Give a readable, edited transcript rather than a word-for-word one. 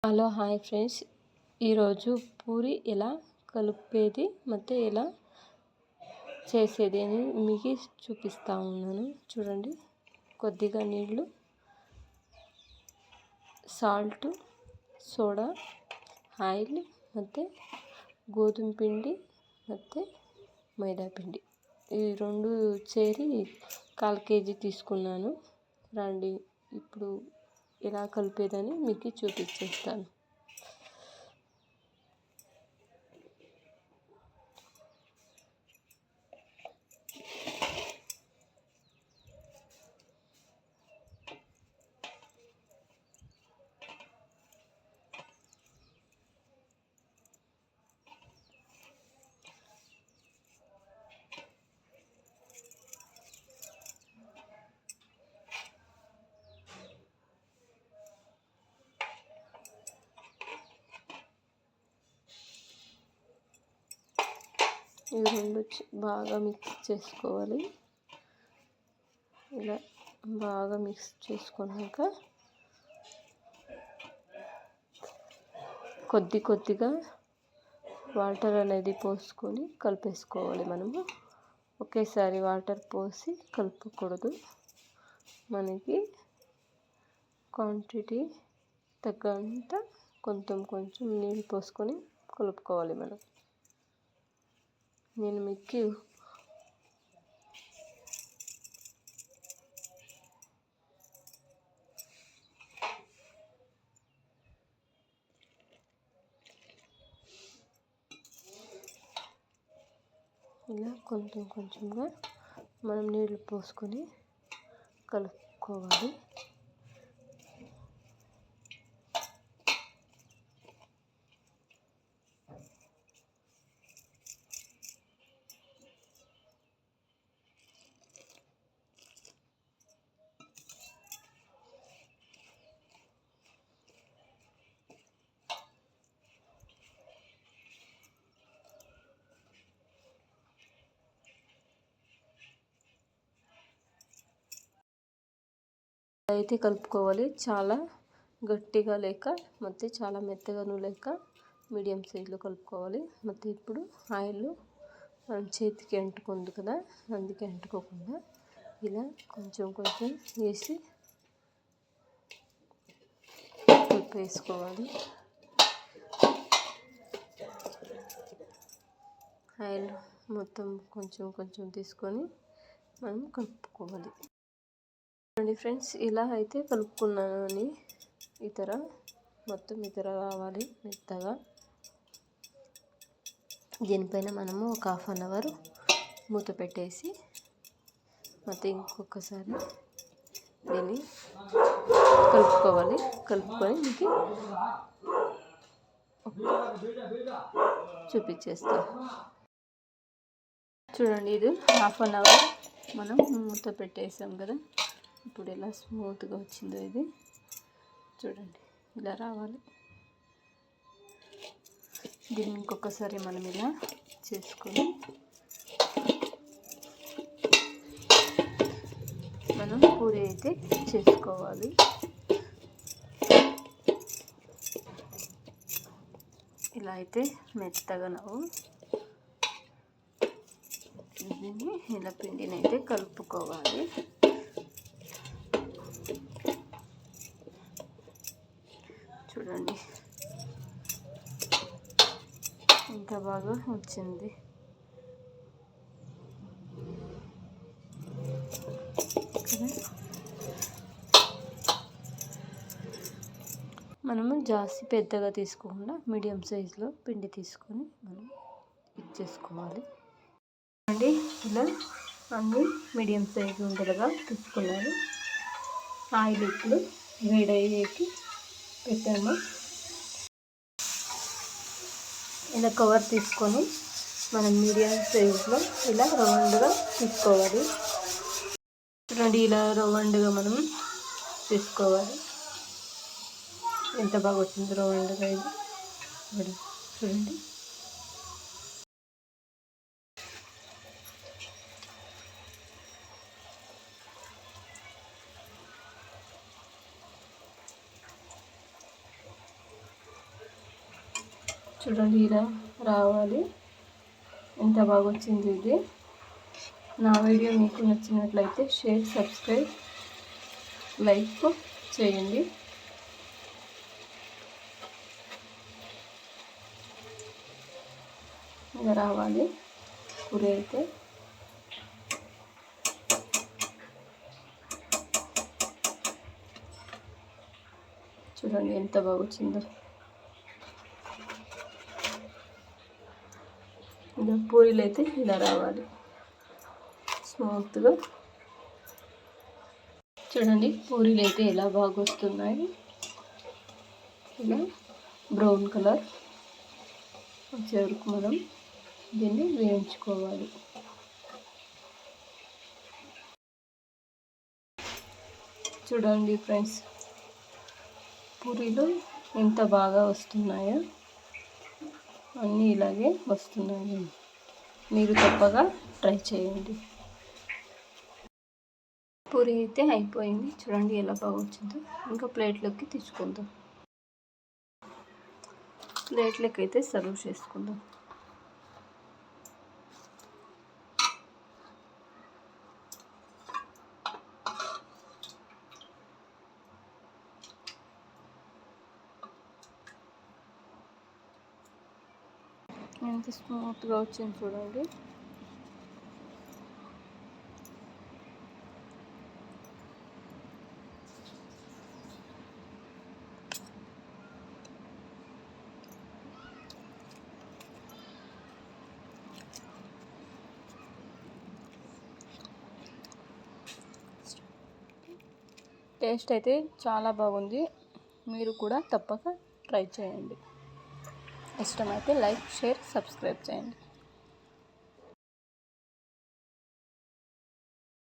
Hello hi friends, ఈరోజు పూరి ఎలా కలిపేది ಮತ್ತು ఎలా చేసేది అని మీకు చూపిస్తా ఉన్నాను. చూడండి, కొద్దిగా నీళ్ళు, సాల్ట్, సోడా, ఆయిల్ ಮತ್ತು గోధుమ పిండి ಮತ್ತು మైదా పిండి ఈ రెండు చేరి 1/4 kg తీసుకున్నాను. రండి ఇప్పుడు ఎలా కలిపేదని మీకు చూపించేస్తాను. ఇవి రెండు బాగా మిక్స్ చేసుకోవాలి. ఇలా బాగా మిక్స్ చేసుకున్నాక కొద్దిగా వాటర్ అనేది పోసుకొని కలిపేసుకోవాలి. మనము ఒకేసారి వాటర్ పోసి కలుపుకూడదు. మనకి క్వాంటిటీ తగ్గంత కొంచెం నీళ్ళు పోసుకొని కలుపుకోవాలి. నేను మీకు ఇలా కొంచెంగా మనం నీళ్ళు పోసుకొని కలుపుకోవాలి. అయితే కలుపుకోవాలి. చాలా గట్టిగా లేక ಮತ್ತು చాలా మెత్తగాను లేక మీడియం సైజులో కలుపుకోవాలి. ಮತ್ತು ఇప్పుడు ఆయిల్ మన చేతికి అంటుకుంది కదా, అందుకే అంటుకోకుండా ఇలా కొంచెం వేసి కలిపేసుకోవాలి. ఆయిల్ మొత్తం కొంచెం తీసుకొని మనం కలుపుకోవాలి. చూడండి ఫ్రెండ్స్, ఇలా అయితే కలుపుకున్నాను. మొత్తం రావాలి మెత్తగా. దీనిపైన మనము ఒక 1/2 అవర్ మూత పెట్టేసి ಮತ್ತು ఇంకొకసారి దీన్ని కలుపుకొని మీకు చూపించేస్తాను. చూడండి, ఇది 1/2 అవర్ మనం మూత పెట్టేసాం కదా. ఇప్పుడు ఎలా స్మూత్గా వచ్చిందో ఇది చూడండి, ఇలా రావాలి. దీన్ని ఇంకొకసారి మనం ఇలా చేసుకొని మనం పూరి అయితే చేసుకోవాలి. ఇలా అయితే మెత్తగా దీన్ని ఇలా పిండిని అయితే కలుపుకోవాలి. చూడండి ఎంత బాగా వచ్చింది. మనము జాస్తి పెద్దగా తీసుకోకుండా మీడియం సైజులో పిండి తీసుకొని మనం ఇచ్చేసుకోవాలి. అండి, ఇలా అన్నీ మీడియం సైజు ఉండలుగా తీసుకున్నాను. ఆయిల్ ఇప్పుడు వేడయ్యేకి పెట్టాము. ఇలా కవర్ తీసుకొని మనం మీడియం సైజులో ఇలా రౌండ్గా తీసుకోవాలి. చూడండి, ఇలా రౌండ్గా మనం తీసుకోవాలి. ఎంత బాగా వచ్చింది రౌండ్గా ఇది చూడండి. చూడండి ఇలా రావాలి. ఎంత బాగా వచ్చింది ఇది. నా వీడియో మీకు నచ్చినట్లయితే షేర్, సబ్స్క్రైబ్, లైక్ చేయండి. ఇలా రావాలి పూరి అయితే. చూడండి ఎంత బాగా వచ్చిందో. ఇలా పూరీలు అయితే ఇలా రావాలి స్మూత్గా. చూడండి పూరీలు అయితే ఎలా బాగా వస్తున్నాయి. ఇలా బ్రౌన్ కలర్ వచ్చే వరకు మనం దీన్ని వేయించుకోవాలి. చూడండి ఫ్రెండ్స్, పూరీలు ఎంత బాగా వస్తున్నాయో. అన్నీ ఇలాగే వస్తున్నాయి. మీరు తప్పగా ట్రై చేయండి. పూరి అయితే అయిపోయింది. చూడండి ఎలా బాగా వచ్చిందో. ఇంకా ప్లేట్లోకి తెచ్చుకుందాం. ప్లేట్లోకి అయితే సర్వ్ చేసుకుందాం. ఎంత స్మూత్గా వచ్చింది చూడండి. టేస్ట్ అయితే చాలా బాగుంది. మీరు కూడా తప్పక ట్రై చేయండి. ఇష్టమైతే లైక్, షేర్, సబ్స్క్రైబ్ చేయండి.